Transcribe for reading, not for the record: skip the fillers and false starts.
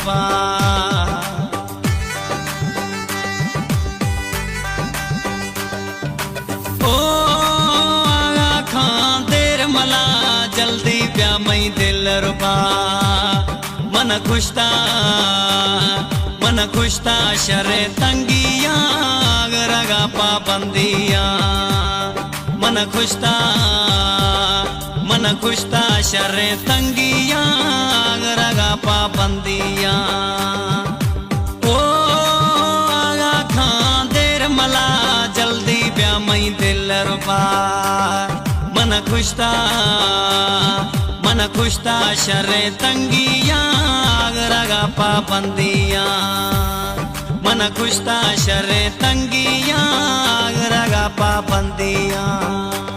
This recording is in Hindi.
रुपा। ओ आखा देर मला जल्दी ब्या मई दिल रुपा। मन खुशता शरे तंगिया रगा पाबंदिया। मन खुशता शरे तंगिया रगा पाबंदिया। ओ आखा देर मला जल्दी ब्या मई दिल रुपा। मन खुशता शरे तंगिया रगा पाबंदिया। मन खुशता शरे तंगिया रगा पाबंदिया।